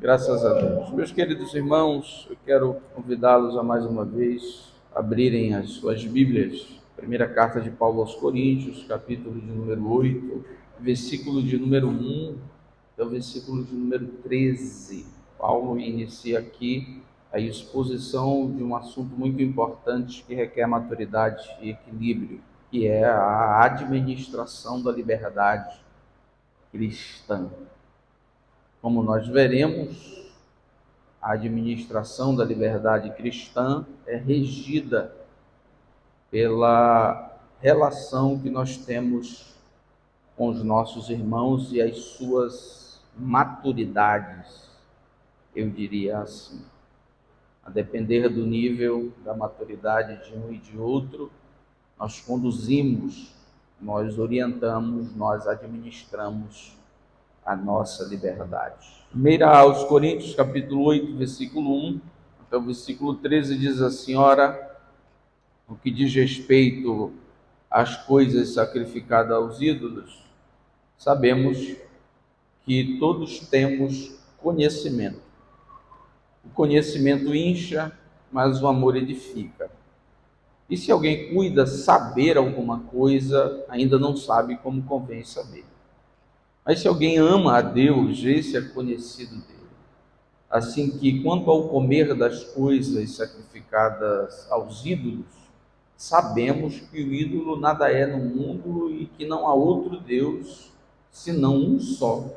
Graças a Deus. Meus queridos irmãos, eu quero convidá-los a mais uma vez abrirem as suas Bíblias. Primeira carta de Paulo aos Coríntios, capítulo de número 8, versículo de número 1 até o versículo de número 13. Paulo inicia aqui a exposição de um assunto muito importante que requer maturidade e equilíbrio, que é a administração da liberdade cristã. Como nós veremos, a administração da liberdade cristã é regida pela relação que nós temos com os nossos irmãos e as suas maturidades, eu diria assim. A depender do nível da maturidade de um e de outro, nós conduzimos, nós orientamos, nós administramos a nossa liberdade. Primeira aos Coríntios, capítulo 8, versículo 1 até o versículo 13, diz assim: ora, no que diz respeito às coisas sacrificadas aos ídolos, sabemos que todos temos conhecimento. O conhecimento incha, mas o amor edifica. E se alguém cuida saber alguma coisa, ainda não sabe como convém saber. Mas se alguém ama a Deus, esse é conhecido dele. Assim que, quanto ao comer das coisas sacrificadas aos ídolos, sabemos que o ídolo nada é no mundo e que não há outro Deus, senão um só.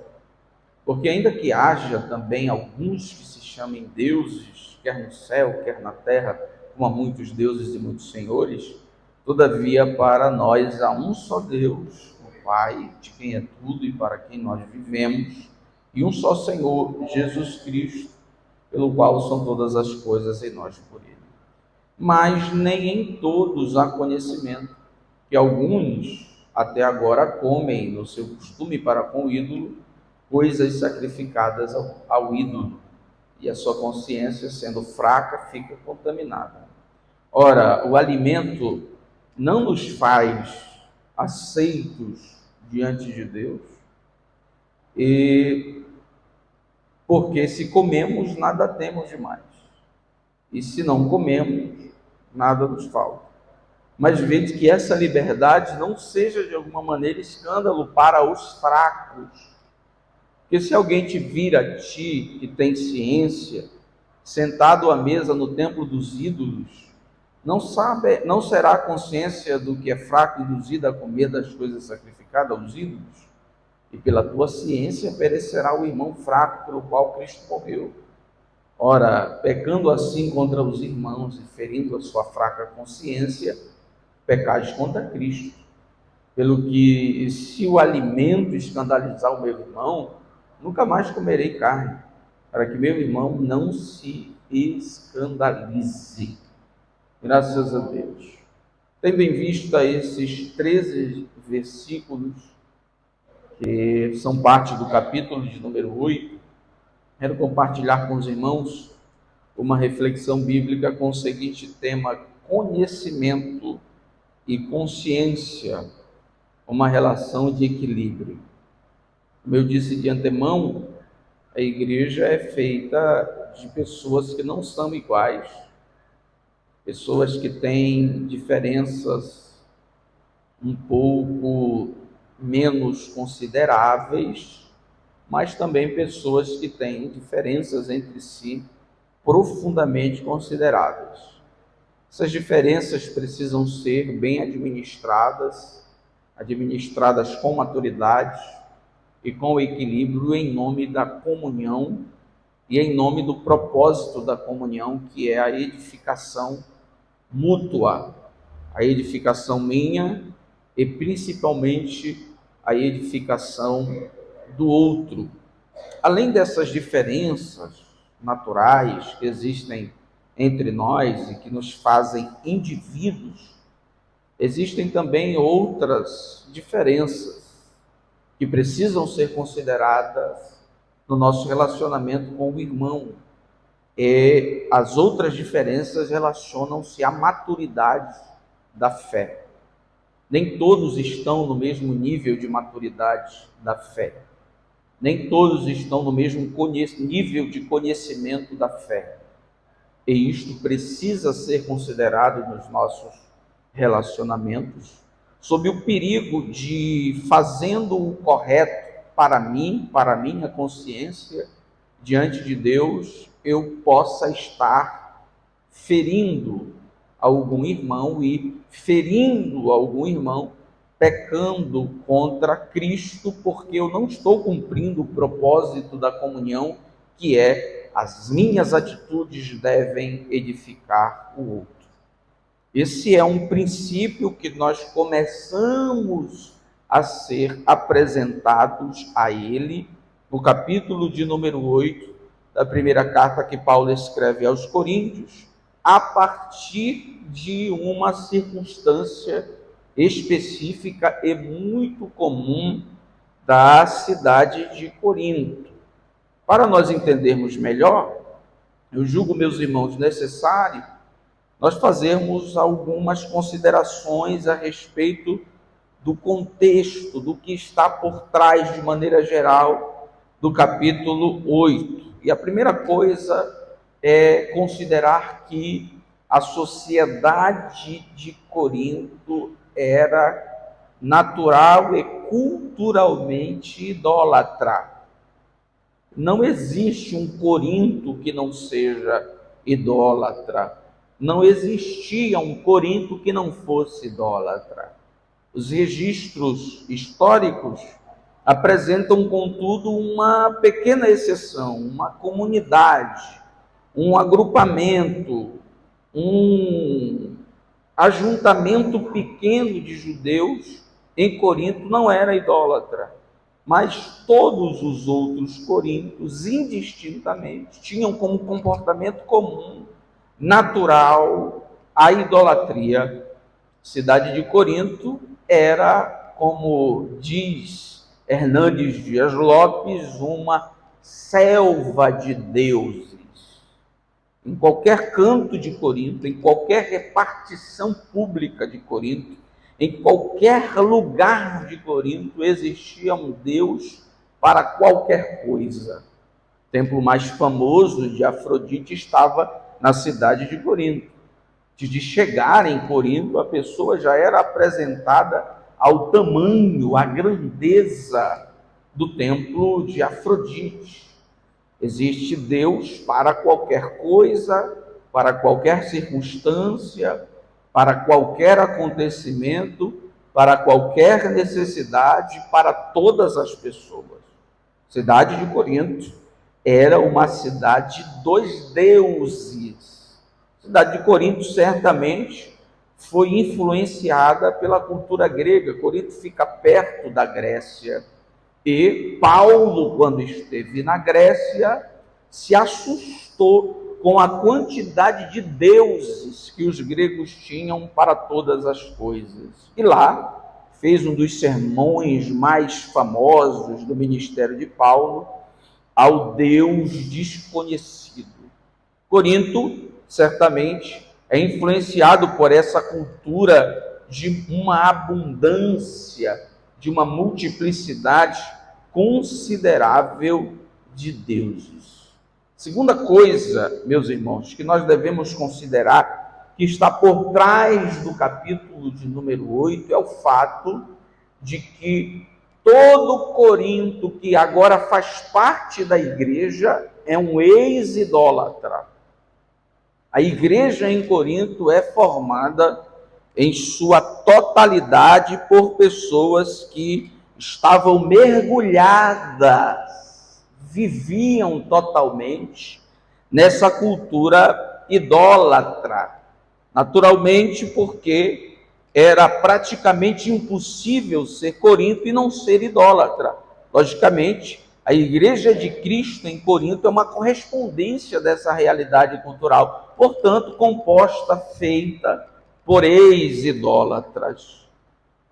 Porque ainda que haja também alguns que se chamem deuses, quer no céu, quer na terra, como há muitos deuses e muitos senhores, todavia para nós há um só Deus, Pai, de quem é tudo e para quem nós vivemos, e um só Senhor, Jesus Cristo, pelo qual são todas as coisas e nós por Ele. Mas nem em todos há conhecimento, que alguns até agora comem no seu costume para com o ídolo, coisas sacrificadas ao ídolo, e a sua consciência, sendo fraca, fica contaminada. Ora, o alimento não nos faz aceitos diante de Deus, e porque se comemos, nada temos demais, e se não comemos, nada nos falta. Mas vede que essa liberdade não seja de alguma maneira escândalo para os fracos, porque se alguém te vir a ti, que tem ciência, sentado à mesa no templo dos ídolos, não será a consciência do que é fraco induzida a comer das coisas sacrificadas aos ídolos? E pela tua ciência perecerá o irmão fraco pelo qual Cristo morreu. Ora, pecando assim contra os irmãos e ferindo a sua fraca consciência, pecais contra Cristo. Pelo que, se o alimento escandalizar o meu irmão, nunca mais comerei carne, para que meu irmão não se escandalize. Graças a Deus. Tendo em vista esses 13 versículos, que são parte do capítulo de número 8, quero compartilhar com os irmãos uma reflexão bíblica com o seguinte tema: conhecimento e consciência, uma relação de equilíbrio. Como eu disse de antemão, a igreja é feita de pessoas que não são iguais, pessoas que têm diferenças um pouco menos consideráveis, mas também pessoas que têm diferenças entre si profundamente consideráveis. Essas diferenças precisam ser bem administradas com maturidade e com equilíbrio, em nome da comunhão e em nome do propósito da comunhão, que é a edificação mútua, a edificação minha e principalmente a edificação do outro. Além dessas diferenças naturais que existem entre nós e que nos fazem indivíduos, existem também outras diferenças que precisam ser consideradas no nosso relacionamento com o irmão. E as outras diferenças relacionam-se à maturidade da fé. Nem todos estão no mesmo nível de maturidade da fé. Nem todos estão no mesmo nível de conhecimento da fé. E isto precisa ser considerado nos nossos relacionamentos, sob o perigo de, fazendo o correto para mim, para a minha consciência, diante de Deus, eu possa estar ferindo algum irmão e ferindo algum irmão, pecando contra Cristo, porque eu não estou cumprindo o propósito da comunhão, que é as minhas atitudes devem edificar o outro. Esse é um princípio que nós começamos a ser apresentados a ele no capítulo de número 8 da primeira carta que Paulo escreve aos Coríntios, a partir de uma circunstância específica e muito comum da cidade de Corinto. Para nós entendermos melhor, eu julgo, meus irmãos, necessário nós fazermos algumas considerações a respeito do contexto, do que está por trás, de maneira geral, do capítulo 8. E a primeira coisa é considerar que a sociedade de Corinto era natural e culturalmente idólatra. Não existe um Corinto que não seja idólatra. Não existia um Corinto que não fosse idólatra. Os registros históricos apresentam, contudo, uma pequena exceção, uma comunidade, um agrupamento, um ajuntamento pequeno de judeus em Corinto não era idólatra, mas todos os outros coríntios, indistintamente, tinham como comportamento comum, natural, a idolatria. A cidade de Corinto era, como diz Hernandes Dias Lopes, uma selva de deuses. Em qualquer canto de Corinto, em qualquer repartição pública de Corinto, em qualquer lugar de Corinto, existia um Deus para qualquer coisa. O templo mais famoso de Afrodite estava na cidade de Corinto. Antes de chegar em Corinto, a pessoa já era apresentada ao tamanho, à grandeza do templo de Afrodite. Existe Deus para qualquer coisa, para qualquer circunstância, para qualquer acontecimento, para qualquer necessidade, para todas as pessoas. A cidade de Corinto era uma cidade dos deuses. A cidade de Corinto certamente foi influenciada pela cultura grega. Corinto fica perto da Grécia. E Paulo, quando esteve na Grécia, se assustou com a quantidade de deuses que os gregos tinham para todas as coisas. E lá fez um dos sermões mais famosos do ministério de Paulo, ao Deus desconhecido. Corinto, certamente, é influenciado por essa cultura de uma abundância, de uma multiplicidade considerável de deuses. Segunda coisa, meus irmãos, que nós devemos considerar, que está por trás do capítulo de número 8, é o fato de que todo Corinto que agora faz parte da igreja é um ex-idólatra. A igreja em Corinto é formada em sua totalidade por pessoas que estavam mergulhadas, viviam totalmente nessa cultura idólatra. Naturalmente, porque era praticamente impossível ser Corinto e não ser idólatra. Logicamente, a igreja de Cristo em Corinto é uma correspondência dessa realidade cultural, portanto, composta, feita por ex-idólatras.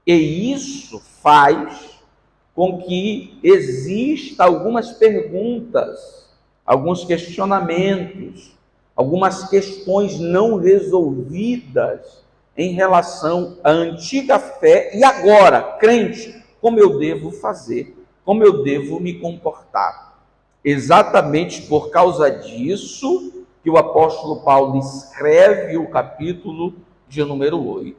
E isso faz com que exista algumas perguntas, alguns questionamentos, algumas questões não resolvidas em relação à antiga fé e agora, crente, como eu devo fazer como eu devo me comportar. Exatamente por causa disso que o apóstolo Paulo escreve o capítulo de número 8.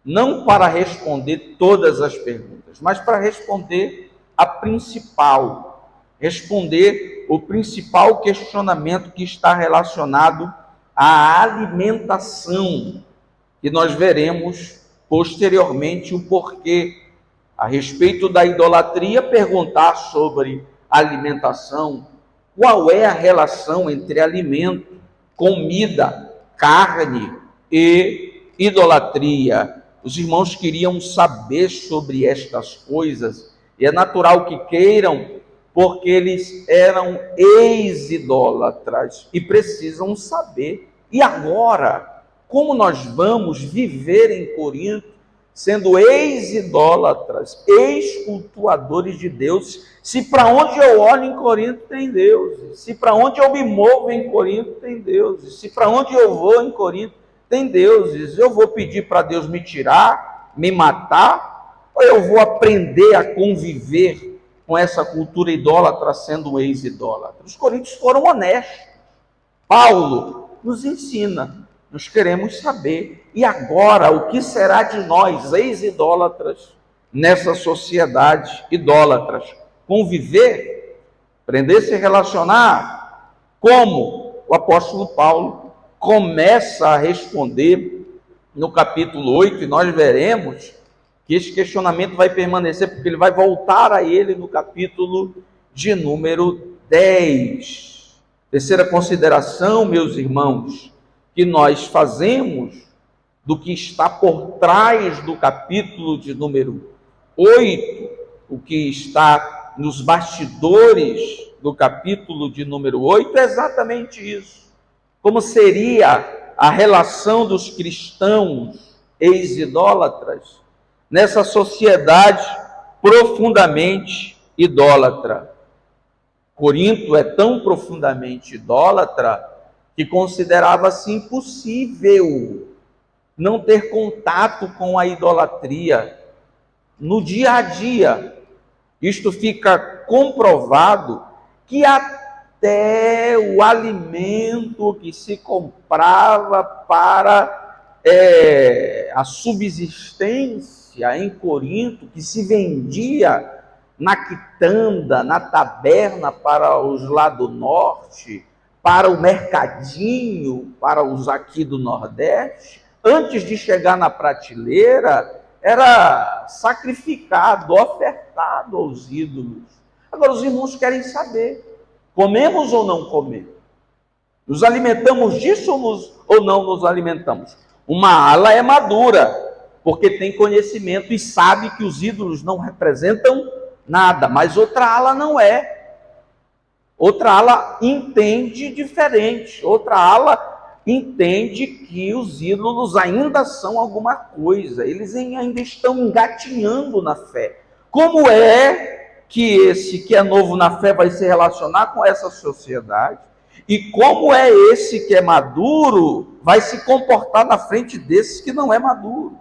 Não para responder todas as perguntas, mas para responder a principal. Responder o principal questionamento que está relacionado à alimentação, que nós veremos posteriormente o porquê. A respeito da idolatria, perguntar sobre alimentação, qual é a relação entre alimento, comida, carne e idolatria. Os irmãos queriam saber sobre estas coisas, e é natural que queiram, porque eles eram ex-idólatras e precisam saber. E agora, como nós vamos viver em Corinto, sendo ex-idólatras, ex-cultuadores de Deus, se para onde eu olho em Corinto tem Deus, se para onde eu me movo em Corinto tem Deus, se para onde eu vou em Corinto tem deuses, eu vou pedir para Deus me tirar, me matar, ou eu vou aprender a conviver com essa cultura idólatra sendo um ex-idólatra? Os coríntios foram honestos. Paulo nos ensina, nós queremos saber, e agora o que será de nós, ex-idólatras, nessa sociedade idólatras? Conviver, aprender a se relacionar, como o apóstolo Paulo começa a responder no capítulo 8, e nós veremos que esse questionamento vai permanecer, porque ele vai voltar a ele no capítulo de número 10. Terceira consideração, meus irmãos, que nós fazemos do que está por trás do capítulo de número 8, o que está nos bastidores do capítulo de número 8, é exatamente isso. Como seria a relação dos cristãos ex-idólatras nessa sociedade profundamente idólatra? Corinto é tão profundamente idólatra que considerava-se impossível não ter contato com a idolatria no dia a dia. Isto fica comprovado que até o alimento que se comprava para a subsistência em Corinto, que se vendia na quitanda, na taberna para os lá do norte, para o mercadinho, para os aqui do Nordeste, antes de chegar na prateleira, era sacrificado, ofertado aos ídolos. Agora os irmãos querem saber, comemos ou não comemos? Nos alimentamos disso ou não nos alimentamos? Uma ala é madura, porque tem conhecimento e sabe que os ídolos não representam nada, mas outra ala não é. Outra ala entende diferente, outra ala entende que os ídolos ainda são alguma coisa, eles ainda estão engatinhando na fé. Como é que esse que é novo na fé vai se relacionar com essa sociedade? E como é esse que é maduro vai se comportar na frente desses que não é maduro?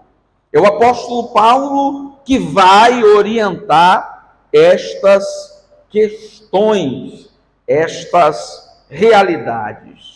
É o apóstolo Paulo que vai orientar estas questões, estas realidades.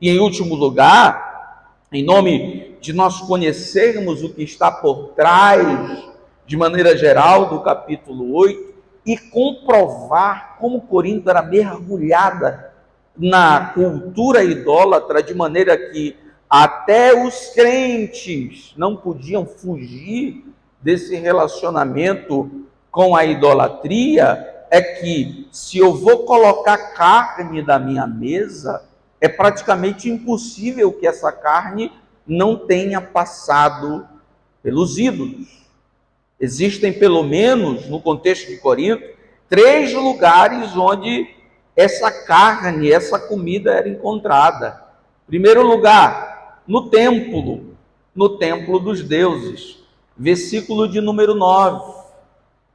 E em último lugar, em nome de nós conhecermos o que está por trás, de maneira geral, do capítulo 8, e comprovar como Corinto era mergulhada na cultura idólatra, de maneira que até os crentes não podiam fugir desse relacionamento com a idolatria, é que se eu vou colocar carne na minha mesa, é praticamente impossível que essa carne não tenha passado pelos ídolos. Existem pelo menos, no contexto de Corinto, 3 lugares onde essa carne, essa comida era encontrada. Primeiro lugar, no templo dos deuses. Versículo de número 9.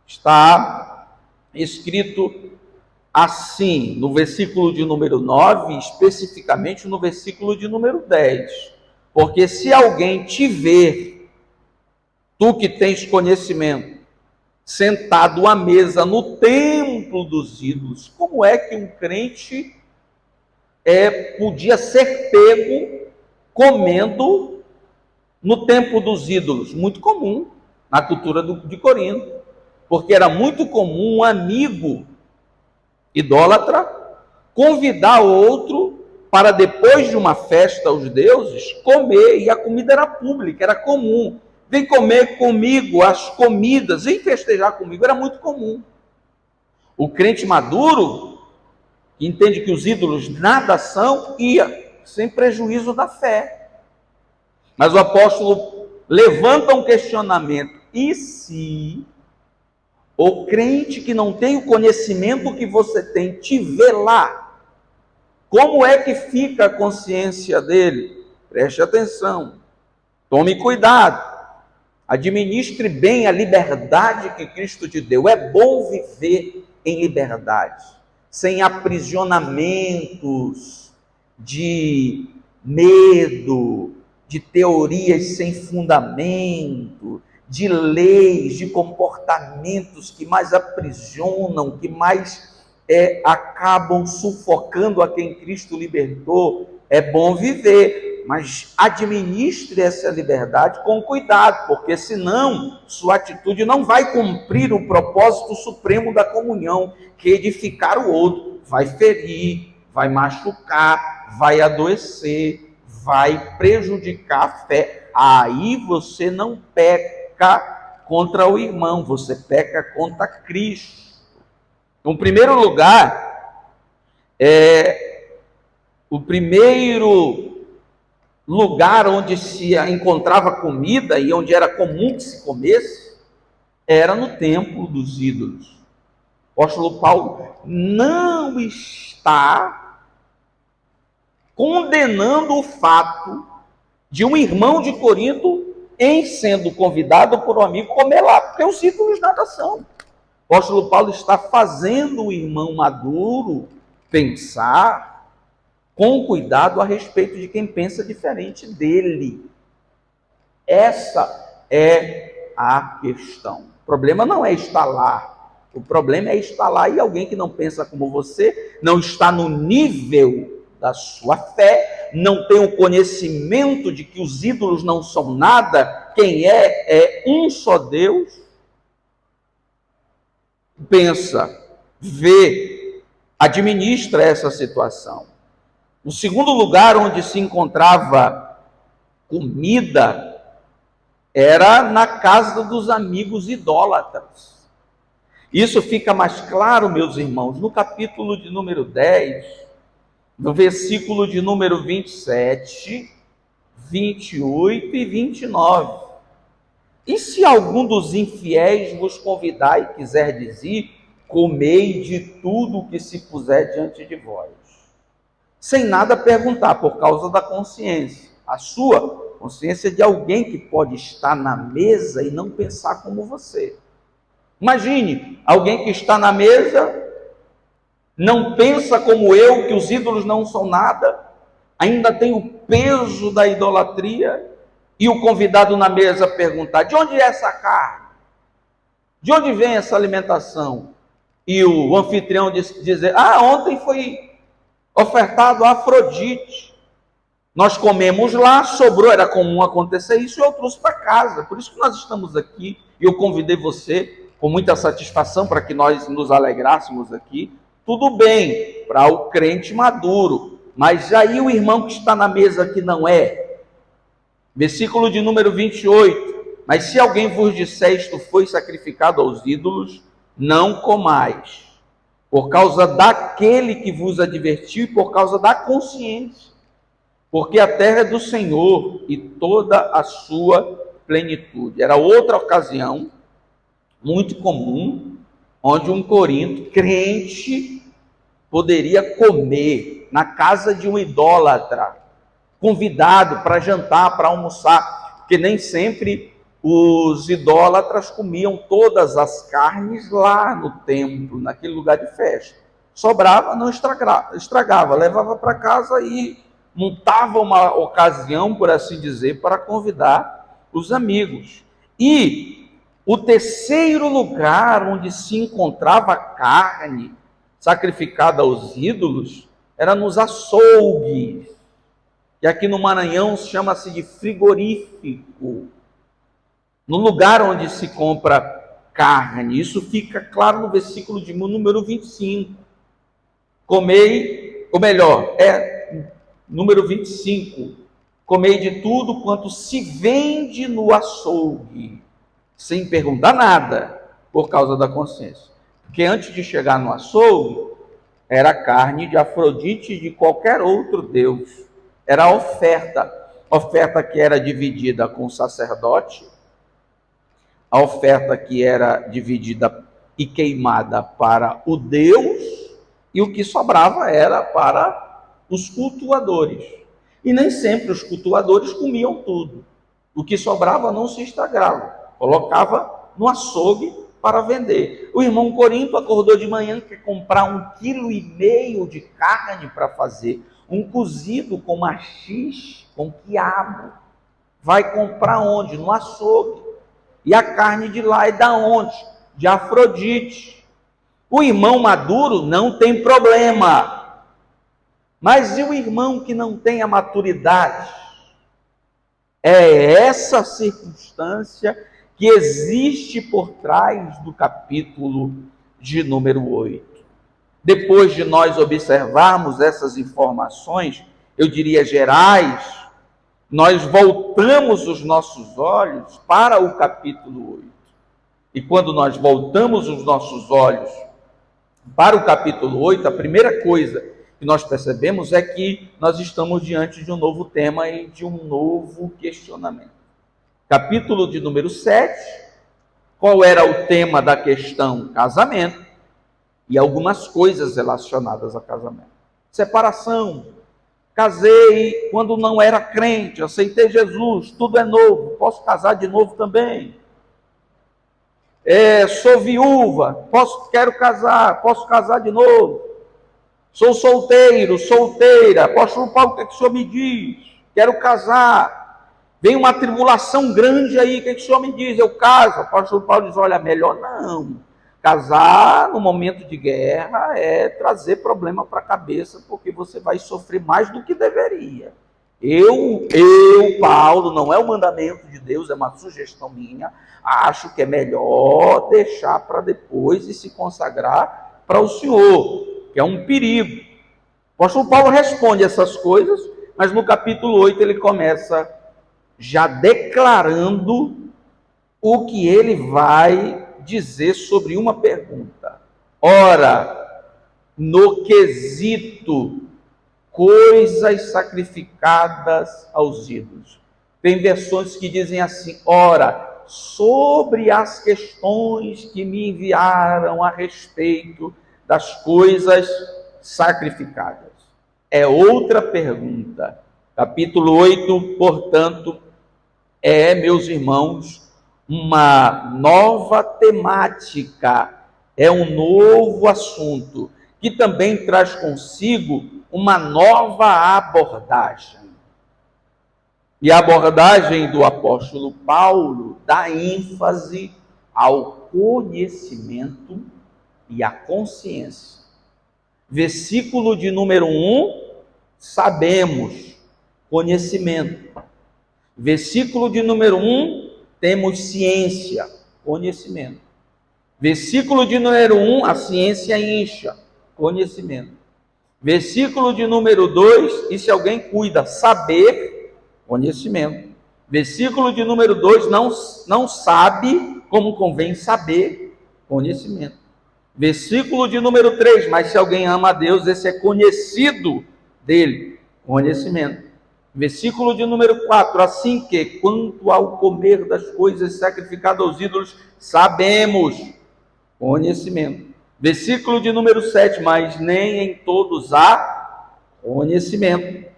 Está escrito assim, no versículo de número 9, especificamente no versículo de número 10. Porque se alguém te ver, tu que tens conhecimento, sentado à mesa no templo dos ídolos. Como é que um crente podia ser pego comendo no templo dos ídolos? Muito comum na cultura de Corinto, porque era muito comum um amigo idólatra convidar outro para, depois de uma festa aos deuses, comer, e a comida era pública, era comum. Vem comer comigo as comidas, vem festejar comigo, era muito comum. O crente maduro, que entende que os ídolos nada são, ia, sem prejuízo da fé. Mas o apóstolo levanta um questionamento: e se o crente que não tem o conhecimento que você tem te vê lá? Como é que fica a consciência dele? Preste atenção, tome cuidado, administre bem a liberdade que Cristo te deu. É bom viver em liberdade, sem aprisionamentos de medo, de teorias sem fundamento, de leis, de comportamentos que mais aprisionam, que mais acabam sufocando a quem Cristo libertou. É bom viver, mas administre essa liberdade com cuidado, porque senão sua atitude não vai cumprir o propósito supremo da comunhão, que é edificar o outro. Vai ferir, vai machucar, vai adoecer, vai prejudicar a fé. Aí você não peca contra o irmão, você peca contra Cristo. Em primeiro lugar, o primeiro lugar onde se encontrava comida e onde era comum que se comesse, era no templo dos ídolos. O apóstolo Paulo não está condenando o fato de um irmão de Corinto, em sendo convidado por um amigo, comer lá, porque os ídolos nada são. O apóstolo Paulo está fazendo o irmão maduro pensar com cuidado a respeito de quem pensa diferente dele. Essa é a questão. O problema não é estar lá. O problema é estar lá e alguém que não pensa como você, não está no nível da sua fé, não tem o conhecimento de que os ídolos não são nada, quem é um só Deus. Pensa, vê, administra essa situação. O segundo lugar onde se encontrava comida era na casa dos amigos idólatras. Isso fica mais claro, meus irmãos, no capítulo de número 10, no versículo de número 27, 28 e 29. E se algum dos infiéis vos convidar e quiser dizer, comei de tudo o que se puser diante de vós, sem nada perguntar, por causa da consciência, a sua consciência de alguém que pode estar na mesa e não pensar como você. Imagine, alguém que está na mesa, não pensa como eu, que os ídolos não são nada, ainda tem o peso da idolatria, e o convidado na mesa perguntar: de onde é essa carne? De onde vem essa alimentação? E o anfitrião dizer: ontem foi ofertado a Afrodite. Nós comemos lá, sobrou, era comum acontecer isso, e eu trouxe para casa. Por isso que nós estamos aqui, e eu convidei você com muita satisfação para que nós nos alegrássemos aqui. Tudo bem, para o crente maduro, mas aí o irmão que está na mesa que não é. Versículo de número 28, mas se alguém vos disser isto foi sacrificado aos ídolos, não comais, por causa daquele que vos advertiu e por causa da consciência, porque a terra é do Senhor e toda a sua plenitude. Era outra ocasião, muito comum, onde um corinto crente poderia comer na casa de um idólatra, convidado para jantar, para almoçar, porque nem sempre os idólatras comiam todas as carnes lá no templo, naquele lugar de festa. Sobrava, não estragava, levava para casa e montava uma ocasião, por assim dizer, para convidar os amigos. E O terceiro lugar onde se encontrava carne sacrificada aos ídolos era nos açougues, que aqui no Maranhão chama-se de frigorífico, no lugar onde se compra carne. Isso fica claro no versículo de número 25. Comei, ou melhor, número 25. Comei de tudo quanto se vende no açougue, sem perguntar nada, por causa da consciência. Porque antes de chegar no açougue, era carne de Afrodite e de qualquer outro deus. Era a oferta que era dividida com o sacerdote, a oferta que era dividida e queimada para o Deus, e o que sobrava era para os cultuadores. E nem sempre os cultuadores comiam tudo. O que sobrava não se estragava, colocava no açougue para vender. O irmão Corinto acordou de manhã, quer comprar 1,5 kg de carne para fazer um cozido com maxixe, com quiabo. Vai comprar onde? No açougue. E a carne de lá é da onde? De Afrodite. O irmão maduro não tem problema. Mas e o irmão que não tem a maturidade? É essa circunstância que existe por trás do capítulo de número 8. Depois de nós observarmos essas informações, eu diria gerais, nós voltamos os nossos olhos para o capítulo 8. E quando nós voltamos os nossos olhos para o capítulo 8, a primeira coisa que nós percebemos é que nós estamos diante de um novo tema e de um novo questionamento. Capítulo de número 7, qual era o tema da questão? Casamento e algumas coisas relacionadas a casamento. Separação. Casei quando não era crente, aceitei Jesus, tudo é novo, posso casar de novo também. Sou viúva, quero casar, posso casar de novo. Sou solteiro, solteira, apóstolo Paulo, o que o senhor me diz? Quero casar. Vem uma tribulação grande aí, o que o senhor me diz? Eu caso. O apóstolo Paulo diz, olha, melhor não. Casar no momento de guerra é trazer problema para a cabeça, porque você vai sofrer mais do que deveria. Eu, Paulo, não é o mandamento de Deus, é uma sugestão minha, acho que é melhor deixar para depois e se consagrar para o Senhor, que é um perigo. O apóstolo Paulo responde essas coisas, mas no capítulo 8 ele começa já declarando o que ele vai dizer sobre uma pergunta. Ora, no quesito coisas sacrificadas aos ídolos. Tem versões que dizem assim, ora, sobre as questões que me enviaram a respeito das coisas sacrificadas. É outra pergunta. Capítulo 8, portanto, meus irmãos, uma nova temática, é um novo assunto, que também traz consigo uma nova abordagem. E a abordagem do apóstolo Paulo dá ênfase ao conhecimento e à consciência. Versículo de número 1, sabemos, conhecimento. Versículo de número 1, temos ciência, conhecimento. Versículo de número 1, a ciência incha, conhecimento. Versículo de número 2, e se alguém cuida, saber, conhecimento. Versículo de número 2, não sabe como convém saber, conhecimento. Versículo de número 3, mas se alguém ama a Deus, esse é conhecido dele, conhecimento. Versículo de número 4, assim que, quanto ao comer das coisas sacrificadas aos ídolos, sabemos, conhecimento. Versículo de número 7, mas nem em todos há conhecimento.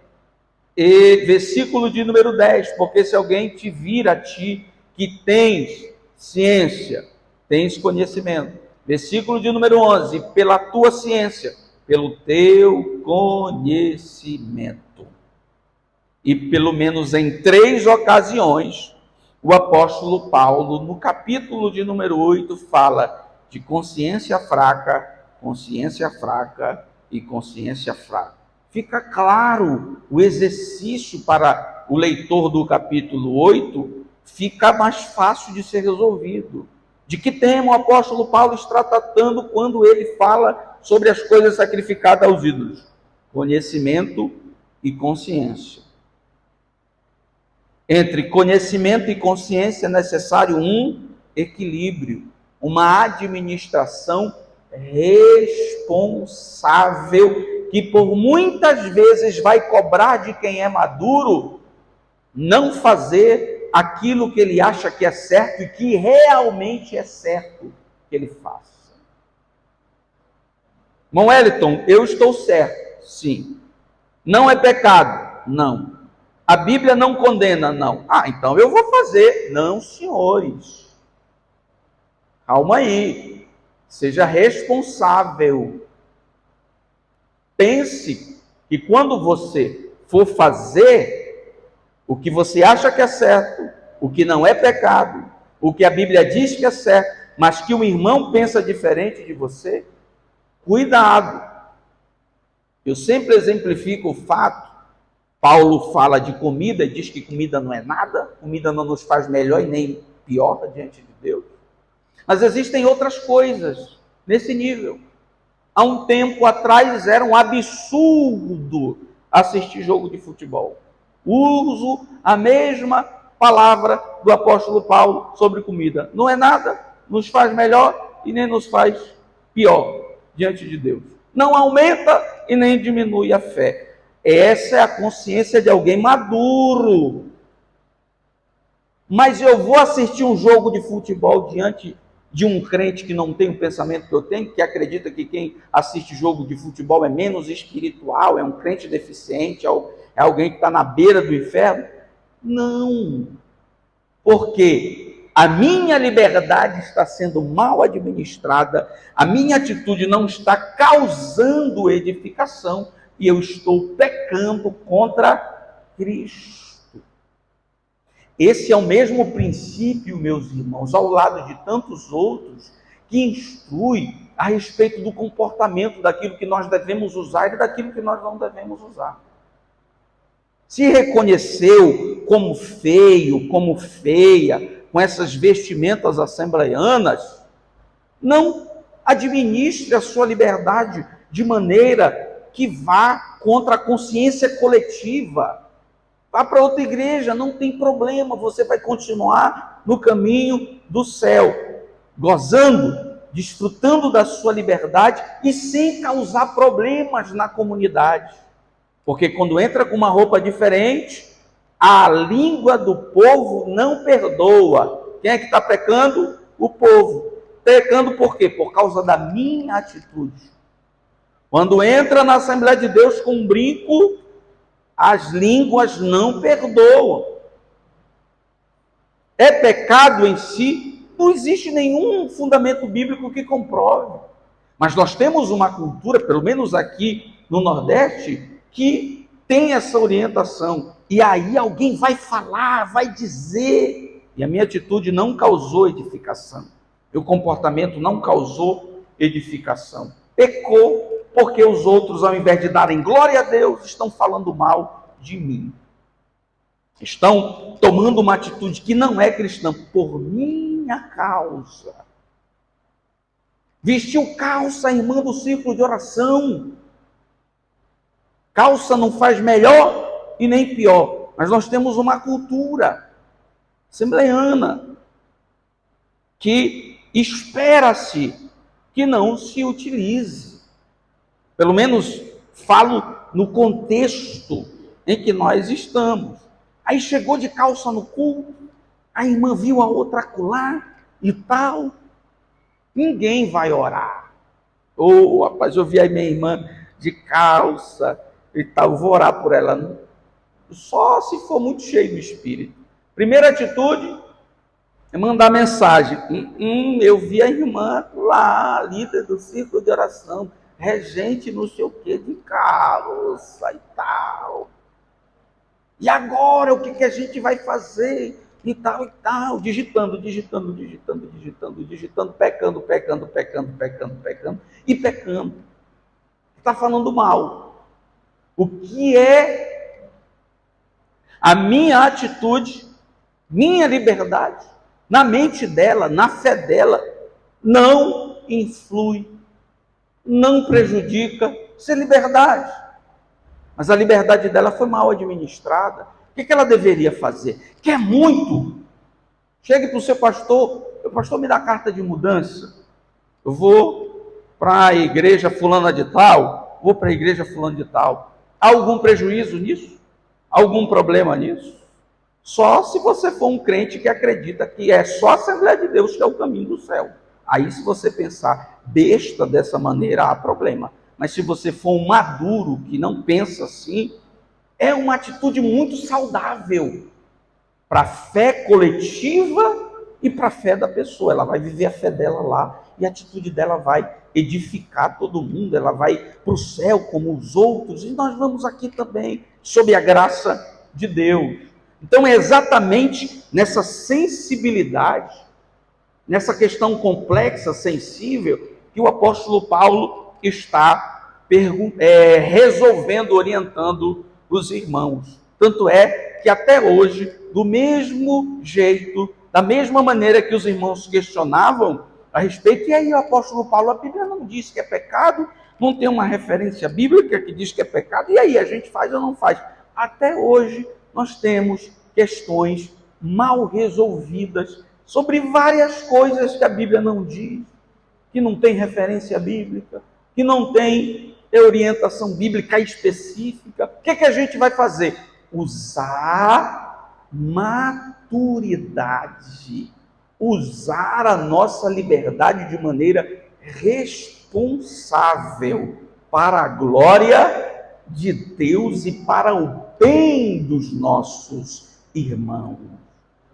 E versículo de número 10, porque se alguém te vir a ti, que tens ciência, tens conhecimento. Versículo de número 11, pela tua ciência, pelo teu conhecimento. E pelo menos em 3 ocasiões, o apóstolo Paulo, no capítulo de número 8, fala de consciência fraca e consciência fraca. Fica claro o exercício para o leitor do capítulo 8, fica mais fácil de ser resolvido. De que tema o apóstolo Paulo está tratando quando ele fala sobre as coisas sacrificadas aos ídolos? Conhecimento e consciência. Entre conhecimento e consciência é necessário um equilíbrio, uma administração responsável, que por muitas vezes vai cobrar de quem é maduro não fazer aquilo que ele acha que é certo e que realmente é certo que ele faça. Irmão Wellington, eu estou certo, sim. Não é pecado? Não. A Bíblia não condena? Não. Ah, então eu vou fazer. Não, senhores. Calma aí. Seja responsável. Pense que quando você for fazer o que você acha que é certo, o que não é pecado, o que a Bíblia diz que é certo, mas que o irmão pensa diferente de você, cuidado. Eu sempre exemplifico o fato. Paulo fala de comida e diz que comida não é nada, comida não nos faz melhor e nem pior diante de Deus. Mas existem outras coisas nesse nível. Há um tempo atrás era um absurdo assistir jogo de futebol. Uso a mesma palavra do apóstolo Paulo sobre comida. Não é nada, nos faz melhor e nem nos faz pior diante de Deus. Não aumenta e nem diminui a fé. Essa é a consciência de alguém maduro. Mas eu vou assistir um jogo de futebol diante de um crente que não tem o pensamento que eu tenho, que acredita que quem assiste jogo de futebol é menos espiritual, é um crente deficiente, é alguém que está na beira do inferno? Não. Porque a minha liberdade está sendo mal administrada, a minha atitude não está causando edificação, e eu estou pecando contra Cristo. Esse é o mesmo princípio, meus irmãos, ao lado de tantos outros, que instrui a respeito do comportamento, daquilo que nós devemos usar e daquilo que nós não devemos usar. Se reconheceu como feio, como feia, com essas vestimentas assembleianas, não administre a sua liberdade de maneira que vá contra a consciência coletiva. Vá para outra igreja, não tem problema, você vai continuar no caminho do céu, gozando, desfrutando da sua liberdade e sem causar problemas na comunidade. Porque quando entra com uma roupa diferente, a língua do povo não perdoa. Quem é que está pecando? O povo. Pecando por quê? Por causa da minha atitude. Quando entra na Assembleia de Deus com um brinco, as línguas não perdoam. É pecado em si? Não existe nenhum fundamento bíblico que comprove. Mas nós temos uma cultura, pelo menos aqui no Nordeste, que tem essa orientação. E aí alguém vai falar, vai dizer. E a minha atitude não causou edificação. Meu comportamento não causou edificação. Pecou porque os outros, ao invés de darem glória a Deus, estão falando mal de mim. Estão tomando uma atitude que não é cristã por minha causa. Vestiu calça, irmã do círculo de oração. Calça não faz melhor e nem pior. Mas nós temos uma cultura assembleiana que espera-se que não se utilize. Pelo menos falo no contexto em que nós estamos. Aí chegou de calça no culto, a irmã viu a outra acolá e tal. Ninguém vai orar. Rapaz, eu vi a minha irmã de calça e tal, vou orar por ela. Só se for muito cheio do Espírito. Primeira atitude é mandar mensagem. Eu vi a irmã lá, líder do círculo de oração, regente não sei o que, de calça e tal. E agora, o que a gente vai fazer? e tal, digitando, pecando, e pecando. Está falando mal. O que é a minha atitude, minha liberdade, na mente dela, na fé dela, não influi, não prejudica, isso é liberdade. Mas a liberdade dela foi mal administrada. O que ela deveria fazer? Quer muito? Chegue para o seu pastor, o pastor me dá carta de mudança. Eu vou para a igreja fulana de tal, vou para a igreja fulana de tal. Há algum prejuízo nisso? Algum problema nisso? Só se você for um crente que acredita que é só a Assembleia de Deus que é o caminho do céu. Aí, se você pensar besta dessa maneira, há problema. Mas se você for um maduro que não pensa assim, é uma atitude muito saudável para a fé coletiva e para a fé da pessoa. Ela vai viver a fé dela lá e a atitude dela vai edificar todo mundo. Ela vai para o céu como os outros e nós vamos aqui também, sob a graça de Deus. Então é exatamente nessa sensibilidade, nessa questão complexa, sensível, que o apóstolo Paulo está resolvendo, orientando os irmãos. Tanto é que até hoje, do mesmo jeito, da mesma maneira que os irmãos questionavam a respeito, e aí o apóstolo Paulo, a Bíblia não diz que é pecado, não tem uma referência bíblica que diz que é pecado, e aí a gente faz ou não faz? Até hoje nós temos questões mal resolvidas sobre várias coisas que a Bíblia não diz, que não tem referência bíblica, que não tem orientação bíblica específica. O que a gente vai fazer? Usar maturidade, usar a nossa liberdade de maneira responsável para a glória de Deus e para o bem dos nossos irmãos.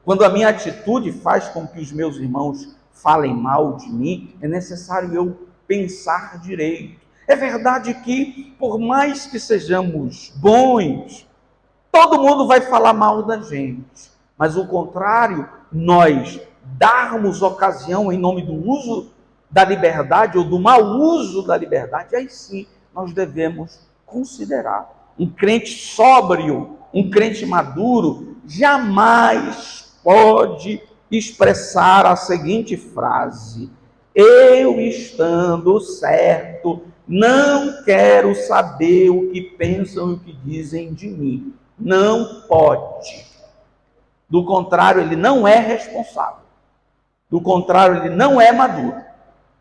Quando a minha atitude faz com que os meus irmãos falem mal de mim, é necessário eu pensar direito. É verdade que, por mais que sejamos bons, todo mundo vai falar mal da gente. Mas o contrário, nós darmos ocasião em nome do uso da liberdade ou do mau uso da liberdade, aí sim nós devemos considerar. Um crente sóbrio, um crente maduro, jamais pode expressar a seguinte frase: eu estando certo, não quero saber o que pensam e o que dizem de mim. Não pode. Do contrário, ele não é responsável. Do contrário, ele não é maduro.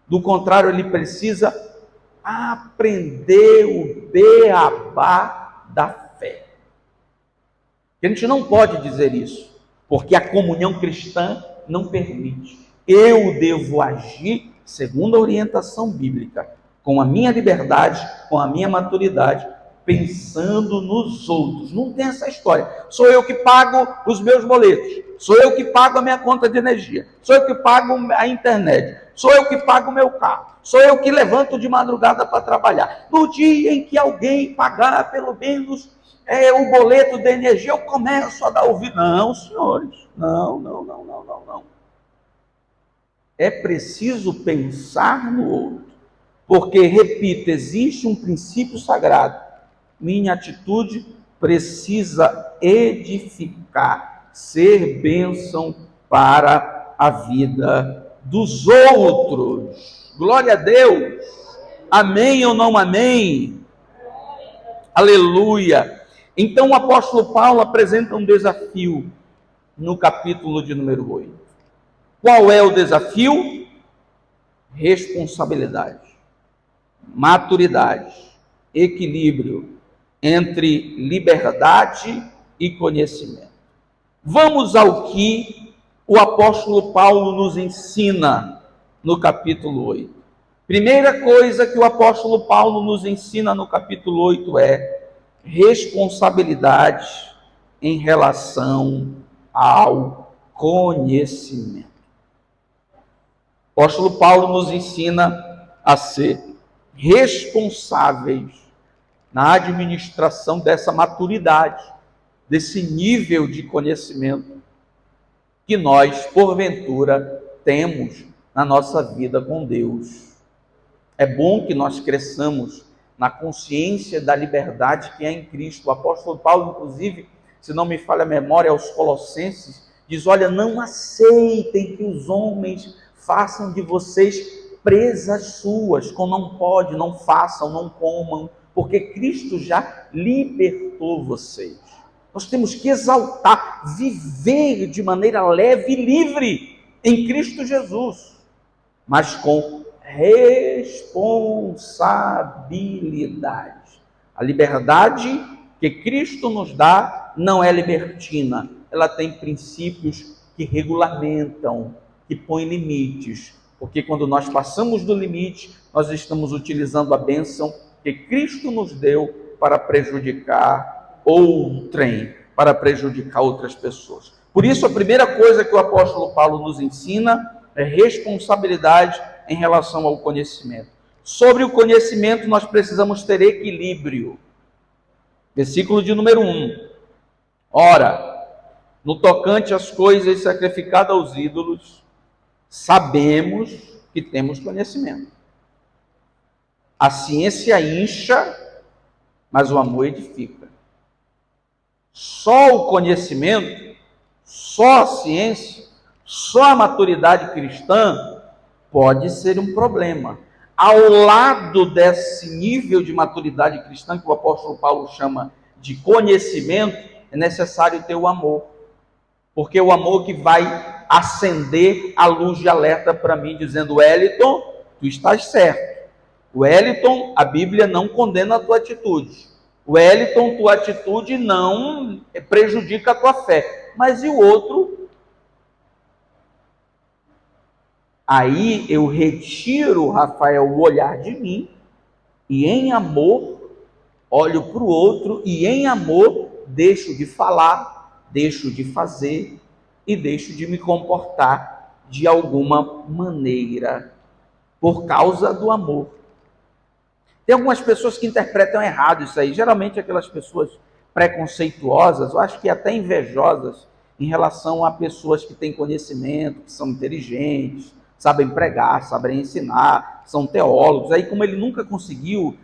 Do contrário, ele precisa aprender o beabá da fé. A gente não pode dizer isso, porque a comunhão cristã não permite. Eu devo agir segundo a orientação bíblica, com a minha liberdade, com a minha maturidade, pensando nos outros. Não tem essa história. Sou eu que pago os meus boletos, sou eu que pago a minha conta de energia, sou eu que pago a internet, sou eu que pago o meu carro, sou eu que levanto de madrugada para trabalhar. No dia em que alguém pagar pelo menos o boleto de energia, eu começo a dar ouvido. Não, senhores, não. É preciso pensar no outro, porque, repito, existe um princípio sagrado. Minha atitude precisa edificar, ser bênção para a vida dos outros. Glória a Deus. Amém ou não amém? Aleluia. Então o apóstolo Paulo apresenta um desafio no capítulo de número 8. Qual é o desafio? Responsabilidade, maturidade, equilíbrio entre liberdade e conhecimento. Vamos ao que o apóstolo Paulo nos ensina no capítulo 8. Primeira coisa que o apóstolo Paulo nos ensina no capítulo 8 é responsabilidade em relação ao conhecimento. O apóstolo Paulo nos ensina a ser responsáveis na administração dessa maturidade, desse nível de conhecimento. que nós, porventura, temos na nossa vida com Deus. É bom que nós cresçamos na consciência da liberdade que é em Cristo. O apóstolo Paulo, inclusive, se não me falha a memória, aos Colossenses, diz: olha, não aceitem que os homens façam de vocês presas suas, como não pode, não façam, não comam, porque Cristo já libertou vocês. Nós temos que exaltar, viver de maneira leve e livre em Cristo Jesus, mas com responsabilidade. A liberdade que Cristo nos dá não é libertina, ela tem princípios que regulamentam, que põem limites, porque quando nós passamos do limite, nós estamos utilizando a bênção que Cristo nos deu para prejudicar outrem, para prejudicar outras pessoas. Por isso, a primeira coisa que o apóstolo Paulo nos ensina é responsabilidade em relação ao conhecimento. Sobre o conhecimento, nós precisamos ter equilíbrio. Versículo de número 1. Ora, no tocante às coisas sacrificadas aos ídolos, sabemos que temos conhecimento. A ciência incha, mas o amor edifica. Só o conhecimento, só a ciência, só a maturidade cristã pode ser um problema. Ao lado desse nível de maturidade cristã, que o apóstolo Paulo chama de conhecimento, é necessário ter o amor. Porque é o amor que vai acender a luz de alerta para mim, dizendo: Wellington, tu estás certo. Wellington, a Bíblia não condena a tua atitude. Wellington, tua atitude não prejudica a tua fé. Mas e o outro? Aí eu retiro, Rafael, o olhar de mim e em amor olho para o outro e em amor deixo de falar, deixo de fazer e deixo de me comportar de alguma maneira por causa do amor. Tem algumas pessoas que interpretam errado isso aí, geralmente aquelas pessoas preconceituosas, eu acho que até invejosas em relação a pessoas que têm conhecimento, que são inteligentes, sabem pregar, sabem ensinar, são teólogos. Aí, como ele nunca conseguiu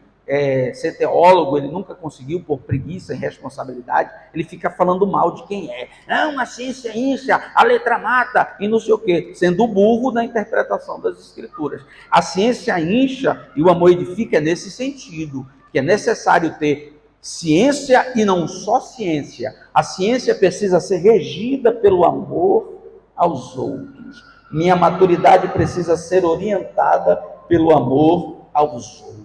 ser teólogo, ele nunca conseguiu, por preguiça e responsabilidade, ele fica falando mal de quem é. Não, a ciência incha, a letra mata e não sei o quê, sendo burro na interpretação das escrituras. A ciência incha e o amor edifica nesse sentido, que é necessário ter ciência e não só ciência. A ciência precisa ser regida pelo amor aos outros. Minha maturidade precisa ser orientada pelo amor aos outros.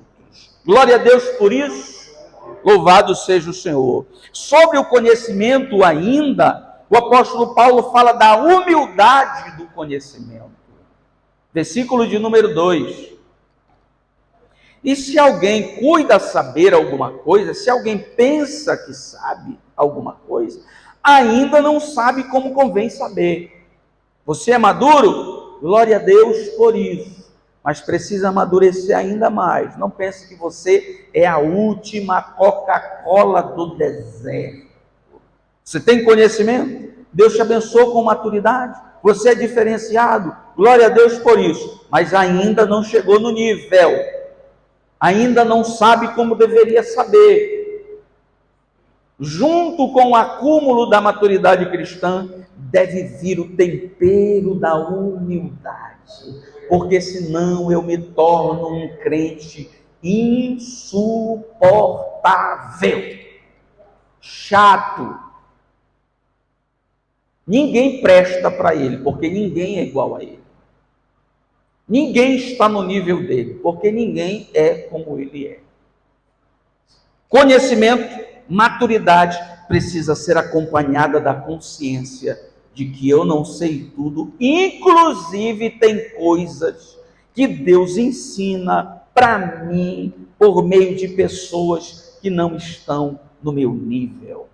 Glória a Deus por isso, louvado seja o Senhor. Sobre o conhecimento ainda, o apóstolo Paulo fala da humildade do conhecimento. Versículo de número 2. E se alguém cuida saber alguma coisa, se alguém pensa que sabe alguma coisa, ainda não sabe como convém saber. Você é maduro? Glória a Deus por isso. Mas precisa amadurecer ainda mais. Não pense que você é a última Coca-Cola do deserto. Você tem conhecimento? Deus te abençoou com maturidade. Você é diferenciado. Glória a Deus por isso. Mas ainda não chegou no nível. Ainda não sabe como deveria saber. Junto com o acúmulo da maturidade cristã, deve vir o tempero da humildade. Porque senão eu me torno um crente insuportável, chato. Ninguém presta para ele, porque ninguém é igual a ele. Ninguém está no nível dele, porque ninguém é como ele é. Conhecimento, maturidade precisa ser acompanhada da consciência de que eu não sei tudo, inclusive tem coisas que Deus ensina para mim por meio de pessoas que não estão no meu nível.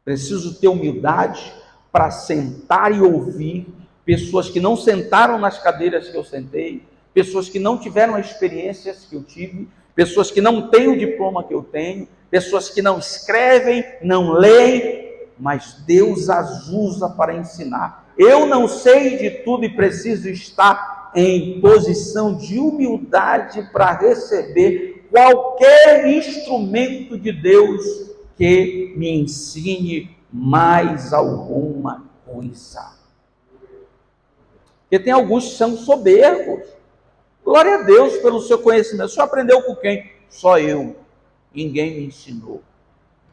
Preciso ter humildade para sentar e ouvir pessoas que não sentaram nas cadeiras que eu sentei, pessoas que não tiveram as experiências que eu tive, pessoas que não têm o diploma que eu tenho, pessoas que não escrevem, não leem, mas Deus as usa para ensinar. Eu não sei de tudo e preciso estar em posição de humildade para receber qualquer instrumento de Deus que me ensine mais alguma coisa. Porque tem alguns que são soberbos. Glória a Deus pelo seu conhecimento. O senhor aprendeu com quem? Só eu. Ninguém me ensinou.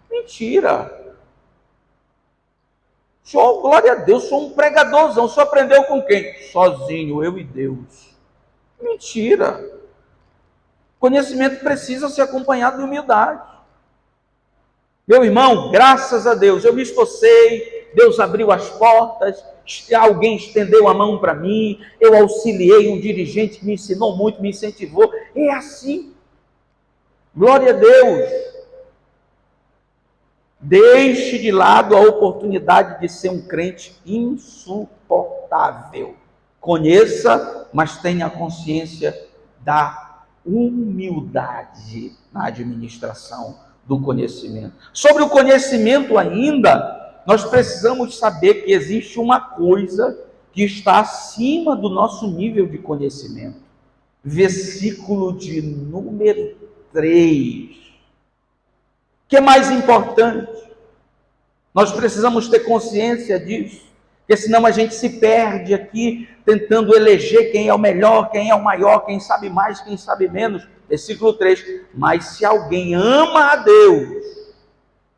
Mentira. Senhor, glória a Deus, sou um pregadorzão. O senhor aprendeu com quem? Sozinho, eu e Deus. Mentira. Conhecimento precisa ser acompanhado de humildade. Meu irmão, graças a Deus, eu me esforcei, Deus abriu as portas, alguém estendeu a mão para mim, eu auxiliei um dirigente que me ensinou muito, me incentivou. É assim. Glória a Deus. Deixe de lado a oportunidade de ser um crente insuportável. Conheça, mas tenha consciência da humildade na administração do conhecimento. Sobre o conhecimento ainda, nós precisamos saber que existe uma coisa que está acima do nosso nível de conhecimento. Versículo de número 3. O que é mais importante? Nós precisamos ter consciência disso, porque senão a gente se perde aqui tentando eleger quem é o melhor, quem é o maior, quem sabe mais, quem sabe menos. Versículo 3, mas se alguém ama a Deus,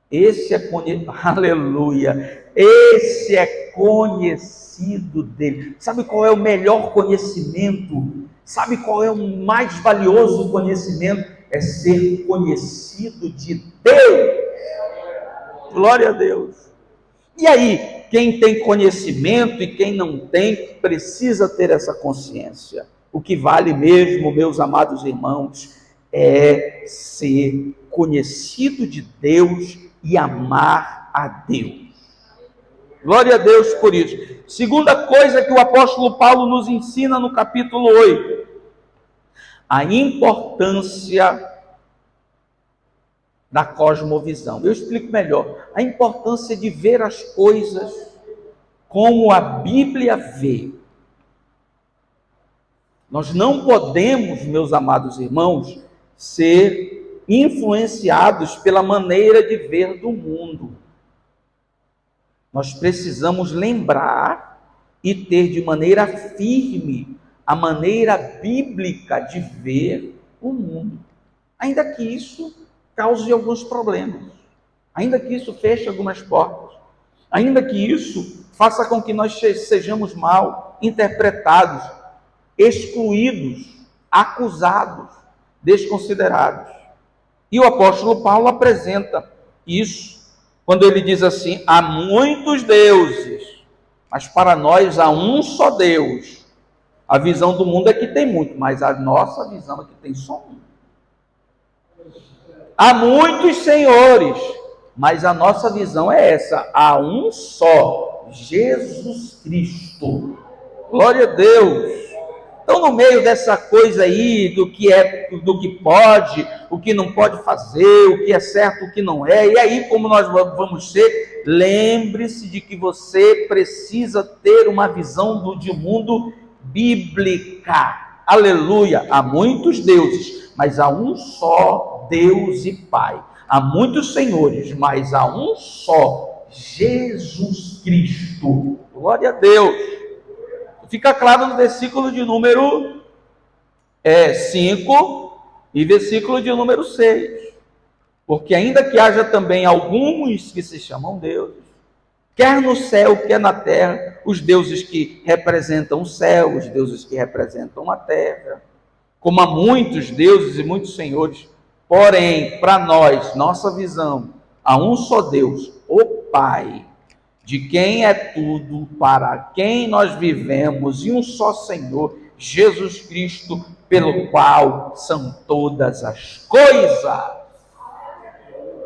esse é conhecido, aleluia, esse é conhecido dele. Sabe qual é o melhor conhecimento? Sabe qual é o mais valioso conhecimento? É ser conhecido de Deus. Glória a Deus. E aí, quem tem conhecimento e quem não tem, precisa ter essa consciência. O que vale mesmo, meus amados irmãos, é ser conhecido de Deus e amar a Deus. Glória a Deus por isso. Segunda coisa que o apóstolo Paulo nos ensina no capítulo 8. A importância da cosmovisão. Eu explico melhor. A importância de ver as coisas como a Bíblia vê. Nós não podemos, meus amados irmãos, ser influenciados pela maneira de ver do mundo. Nós precisamos lembrar e ter de maneira firme a maneira bíblica de ver o mundo. Ainda que isso cause alguns problemas, ainda que isso feche algumas portas, ainda que isso faça com que nós sejamos mal interpretados, excluídos, acusados, desconsiderados. E o apóstolo Paulo apresenta isso, quando ele diz assim: há muitos deuses, mas para nós há um só Deus. A visão do mundo é que tem muito, mas a nossa visão é que tem só um. Há muitos senhores, mas a nossa visão é essa: há um só, Jesus Cristo. Glória a Deus. Então, no meio dessa coisa aí, do que pode, o que não pode fazer, o que é certo, o que não é, e aí como nós vamos ser, lembre-se de que você precisa ter uma visão de mundo bíblica. Aleluia. Há muitos deuses, mas há um só Deus e Pai. Há muitos senhores, mas há um só, Jesus Cristo. Glória a Deus. Fica claro no versículo de número 5 e versículo de número 6. Porque ainda que haja também alguns que se chamam deuses, quer no céu, quer na terra, os deuses que representam o céu, os deuses que representam a terra, como há muitos deuses e muitos senhores, porém, para nós, nossa visão, há um só Deus, o Pai, de quem é tudo, para quem nós vivemos, e um só Senhor, Jesus Cristo, pelo qual são todas as coisas.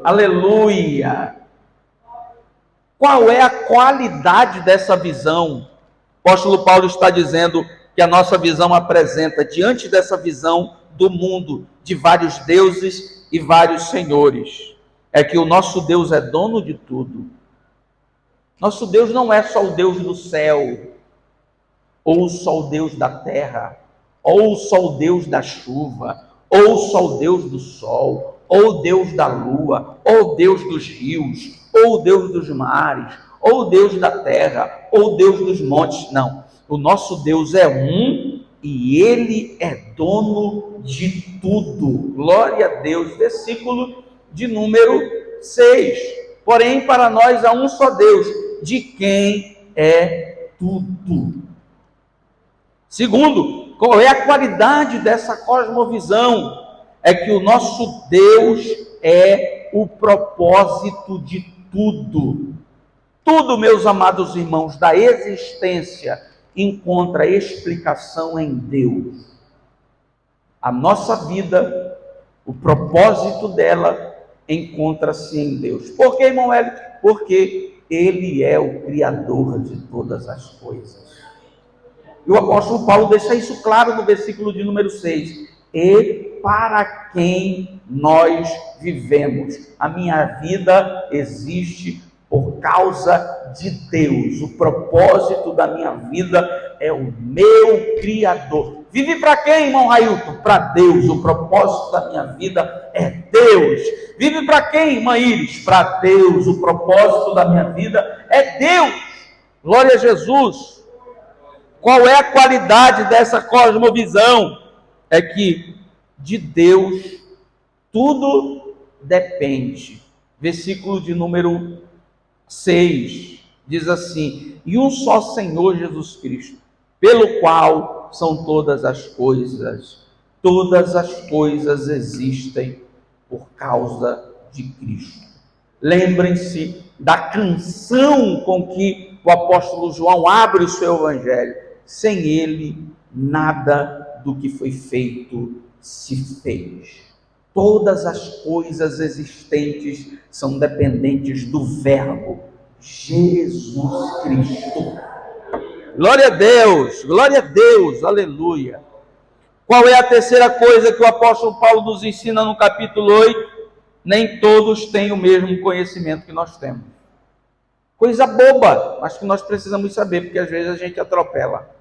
Aleluia! Qual é a qualidade dessa visão? O apóstolo Paulo está dizendo que a nossa visão apresenta, diante dessa visão do mundo, de vários deuses e vários senhores, é que o nosso Deus é dono de tudo. Nosso Deus não é só o Deus do céu, ou só o Deus da terra, ou só o Deus da chuva, ou só o Deus do sol, ou o Deus da lua, ou o Deus dos rios, ou o Deus dos mares, ou o Deus da terra, ou o Deus dos montes. Não, o nosso Deus é um e Ele é dono de tudo. Glória a Deus. Versículo de número 6. Porém, para nós há um só Deus, de quem é tudo. Segundo, qual é a qualidade dessa cosmovisão? É que o nosso Deus é o propósito de tudo. Tudo, meus amados irmãos, da existência encontra explicação em Deus. A nossa vida, o propósito dela encontra-se em Deus. Por que, irmão Hélio? Porque Ele é o Criador de todas as coisas. E o apóstolo Paulo deixa isso claro no versículo de número 6. E para quem nós vivemos. A minha vida existe por causa de Deus. O propósito da minha vida é o meu Criador. Vive para quem, irmão Railton? Para Deus. O propósito da minha vida é Deus. Vive para quem, irmã Iris? Para Deus. O propósito da minha vida é Deus. Glória a Jesus. Qual é a qualidade dessa cosmovisão? É que de Deus tudo depende. Versículo de número 6 diz assim: e um só Senhor Jesus Cristo, pelo qual são todas as coisas existem por causa de Cristo. Lembrem-se da canção com que o apóstolo João abre o seu evangelho. Sem ele, nada do que foi feito se fez. Todas as coisas existentes são dependentes do Verbo, Jesus Cristo. Glória a Deus, aleluia. Qual é a terceira coisa que o apóstolo Paulo nos ensina no capítulo 8? Nem todos têm o mesmo conhecimento que nós temos. Coisa boba, mas que nós precisamos saber, porque às vezes a gente atropela.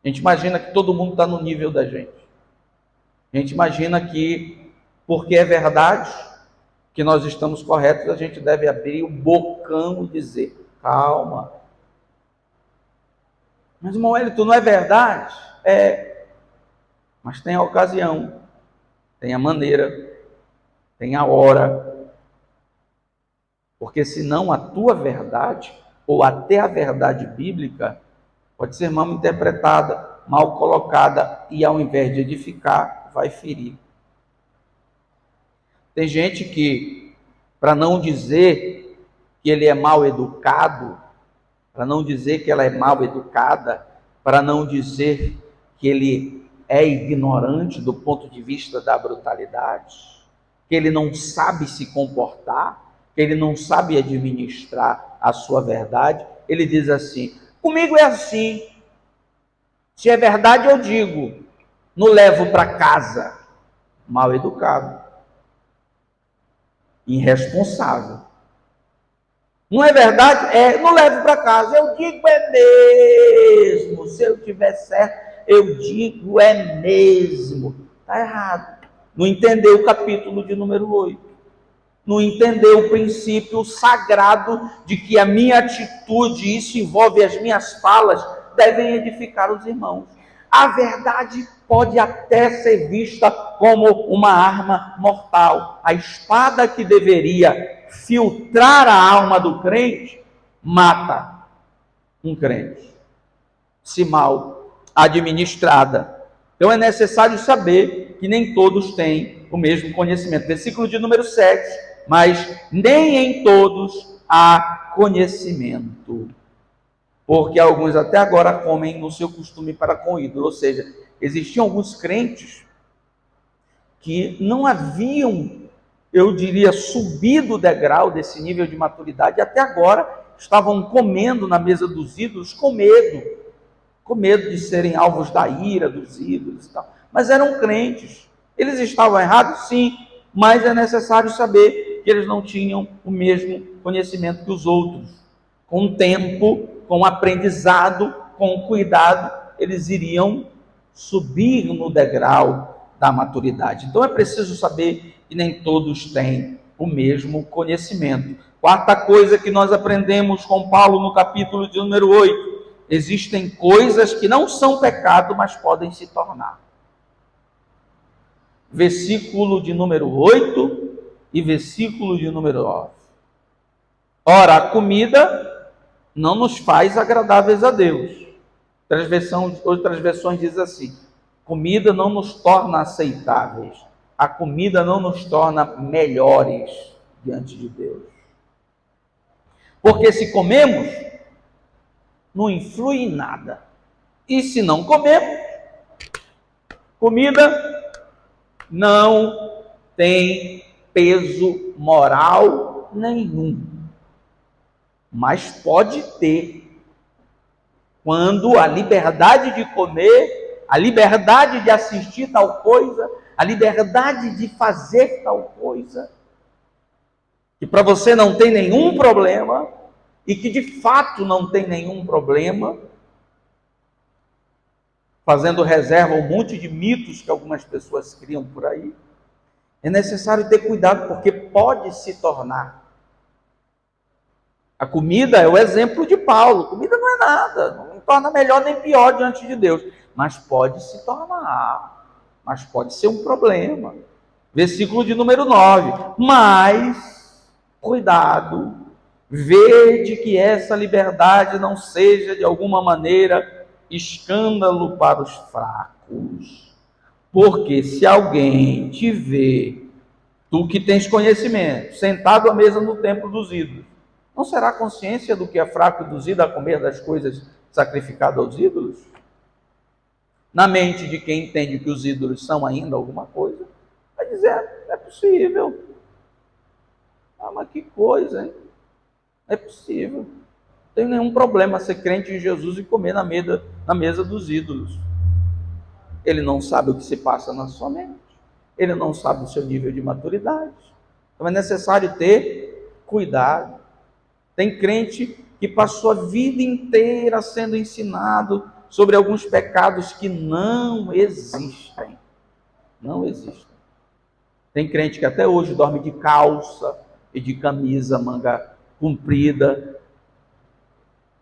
A gente imagina que todo mundo está no nível da gente. A gente imagina que, porque é verdade, que nós estamos corretos, a gente deve abrir o bocão e dizer: calma. Mas, irmão Wellington, não é verdade? É. Mas tem a ocasião, tem a maneira, tem a hora. Porque senão a tua verdade, ou até a verdade bíblica, pode ser mal interpretada, mal colocada, e ao invés de edificar, vai ferir. Tem gente que, para não dizer que ele é mal educado, para não dizer que ela é mal educada, para não dizer que ele é ignorante do ponto de vista da brutalidade, que ele não sabe se comportar, que ele não sabe administrar a sua verdade, ele diz assim: comigo é assim, se é verdade eu digo, não levo para casa. Mal educado, irresponsável. Não é verdade? É, não levo para casa. Eu digo é mesmo. Se eu tiver certo, eu digo é mesmo. Está errado. Não entendeu o capítulo de número 8. Não entendeu o princípio sagrado de que a minha atitude, isso envolve as minhas falas, devem edificar os irmãos. A verdade pode até ser vista como uma arma mortal. A espada que deveria filtrar a alma do crente, mata um crente, se mal administrada. Então é necessário saber que nem todos têm o mesmo conhecimento. Versículo de número 7. Mas nem em todos há conhecimento, porque alguns até agora comem no seu costume para com ídolo. Ou seja, existiam alguns crentes que não haviam, eu diria, subido o degrau desse nível de maturidade, e até agora estavam comendo na mesa dos ídolos com medo de serem alvos da ira dos ídolos e tal. Mas eram crentes. Eles estavam errados? Sim, mas é necessário saber que eles não tinham o mesmo conhecimento que os outros. Com o tempo, com o aprendizado, com o cuidado, eles iriam subir no degrau da maturidade. Então é preciso saber que nem todos têm o mesmo conhecimento. Quarta coisa que nós aprendemos com Paulo no capítulo de número 8: existem coisas que não são pecado, mas podem se tornar. Versículo de número 8 e versículo de número 9. Ora, a comida não nos faz agradáveis a Deus. Outras versões dizem assim: comida não nos torna aceitáveis. A comida não nos torna melhores diante de Deus. Porque se comemos, não influi em nada. E se não comemos, comida não tem peso moral nenhum. Mas pode ter quando a liberdade de comer, a liberdade de assistir tal coisa, a liberdade de fazer tal coisa, que para você não tem nenhum problema, e que de fato não tem nenhum problema, fazendo reserva a um monte de mitos que algumas pessoas criam por aí, é necessário ter cuidado, porque pode se tornar. A comida é o exemplo de Paulo. Comida não é nada, não torna melhor nem pior diante de Deus, mas pode se tornar, mas pode ser um problema. Versículo de número 9. Mas, cuidado, vede que essa liberdade não seja de alguma maneira escândalo para os fracos. Porque se alguém te vê, tu que tens conhecimento, sentado à mesa no templo dos ídolos, não será consciência do que é fraco e induzido a comer das coisas sacrificadas aos ídolos? Na mente de quem entende que os ídolos são ainda alguma coisa, vai dizer: é possível. Ah, mas que coisa, hein? É possível. Não tem nenhum problema ser crente em Jesus e comer na mesa dos ídolos. Ele não sabe o que se passa na sua mente. Ele não sabe o seu nível de maturidade. Então é necessário ter cuidado. Tem crente que passou a vida inteira sendo ensinado sobre alguns pecados que não existem. Não existem. Tem crente que até hoje dorme de calça e de camisa manga comprida,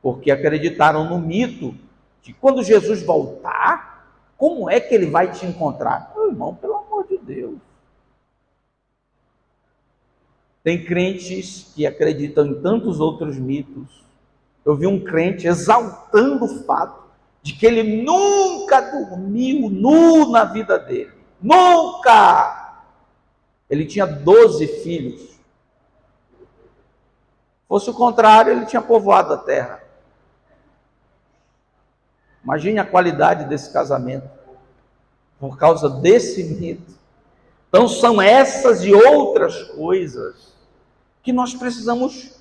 porque acreditaram no mito de quando Jesus voltar, como é que ele vai te encontrar? Meu irmão, pelo amor de Deus. Tem crentes que acreditam em tantos outros mitos. Eu vi um crente exaltando o fato de que ele nunca dormiu nu na vida dele. Nunca! Ele tinha 12 filhos. Se fosse o contrário, ele tinha povoado a terra. Imagine a qualidade desse casamento por causa desse mito. Então são essas e outras coisas que nós precisamos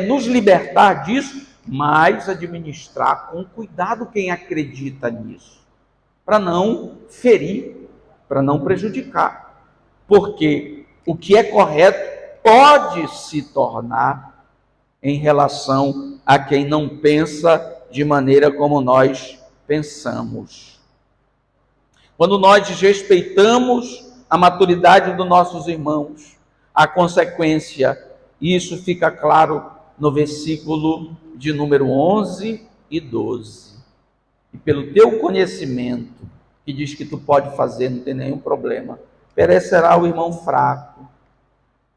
nos libertar disso, mas administrar com cuidado quem acredita nisso, para não ferir, para não prejudicar, porque o que é correto pode se tornar em relação a quem não pensa de maneira como nós pensamos. Quando nós desrespeitamos a maturidade dos nossos irmãos, a consequência, isso fica claro no versículo de número 11 e 12. E pelo teu conhecimento, que diz que tu pode fazer, não tem nenhum problema, perecerá o irmão fraco,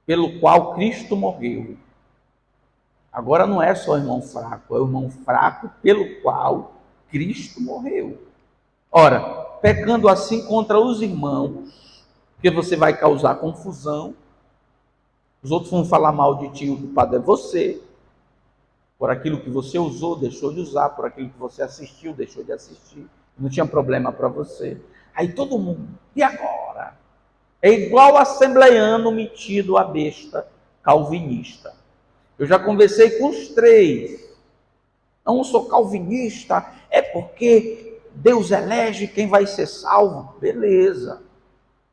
pelo qual Cristo morreu. Agora não é só o irmão fraco, é o irmão fraco pelo qual Cristo morreu. Ora, pecando assim contra os irmãos, porque você vai causar confusão, os outros vão falar mal de ti, o culpado é você, por aquilo que você usou, deixou de usar, por aquilo que você assistiu, deixou de assistir, não tinha problema para você. Aí todo mundo, e agora? É igual assembleiano metido a besta calvinista. Eu já conversei com os três. Não sou calvinista, é porque Deus elege quem vai ser salvo. Beleza. Não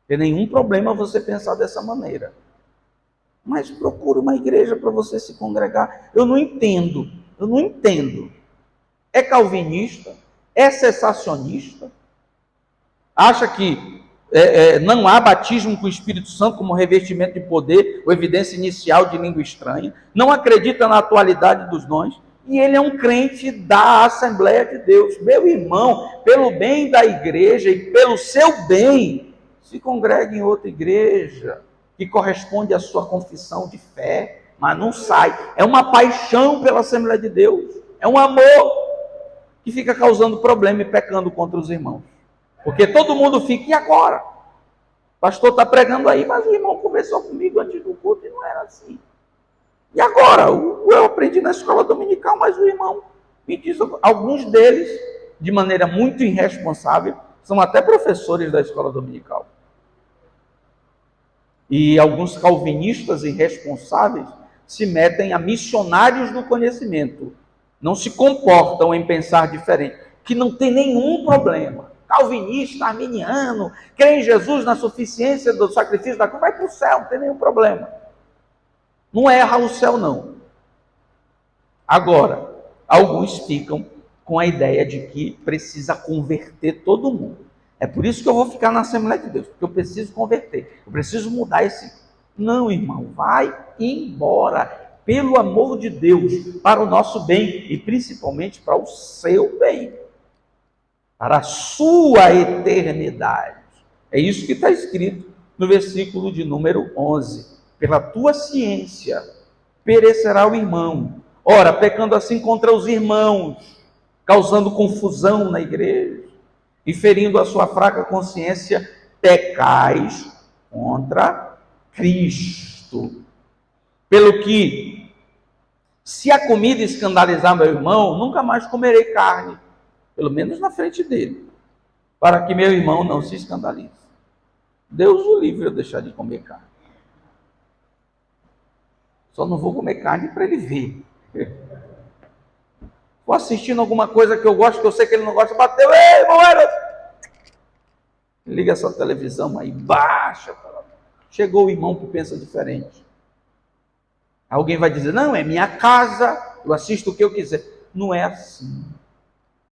tem nenhum problema você pensar dessa maneira. mas procure uma igreja para você se congregar. Eu não entendo. É calvinista? É cessacionista? Acha que não há batismo com o Espírito Santo como revestimento de poder ou evidência inicial de língua estranha? Não acredita na atualidade dos dons? E ele é um crente da Assembleia de Deus. Meu irmão, pelo bem da igreja e pelo seu bem, se congregue em outra igreja que corresponde à sua confissão de fé, mas não sai. É uma paixão pela Assembleia de Deus, é um amor que fica causando problema e pecando contra os irmãos. Porque todo mundo fica, e agora? O pastor está pregando aí, mas o irmão conversou comigo antes do culto e não era assim. E agora? Eu aprendi na escola dominical, mas o irmão me diz, alguns deles, de maneira muito irresponsável, são até professores da escola dominical. E alguns calvinistas irresponsáveis se metem a missionários do conhecimento. Não se comportam em pensar diferente, que não tem nenhum problema. Calvinista, arminiano, crê em Jesus, na suficiência do sacrifício da cruz, vai para o céu, não tem nenhum problema. Não erra o céu, não. Agora, alguns ficam com a ideia de que precisa converter todo mundo. É por isso que eu vou ficar na Assembleia de Deus, porque eu preciso converter, eu preciso mudar esse... Não, irmão, vai embora, pelo amor de Deus, para o nosso bem e principalmente para o seu bem, para a sua eternidade. É isso que está escrito no versículo de número 11. Pela tua ciência perecerá o irmão. Ora, pecando assim contra os irmãos, causando confusão na igreja e ferindo a sua fraca consciência, pecais contra Cristo. Pelo que, se a comida escandalizar meu irmão, nunca mais comerei carne, pelo menos na frente dele, para que meu irmão não se escandalize. Deus o livre eu deixar de comer carne. Só não vou comer carne para ele ver. Vou assistindo alguma coisa que eu gosto, que eu sei que ele não gosta, bateu, ei, irmão, liga essa televisão aí, baixa. Chegou o irmão que pensa diferente. Alguém vai dizer, não, é minha casa, eu assisto o que eu quiser. Não é assim.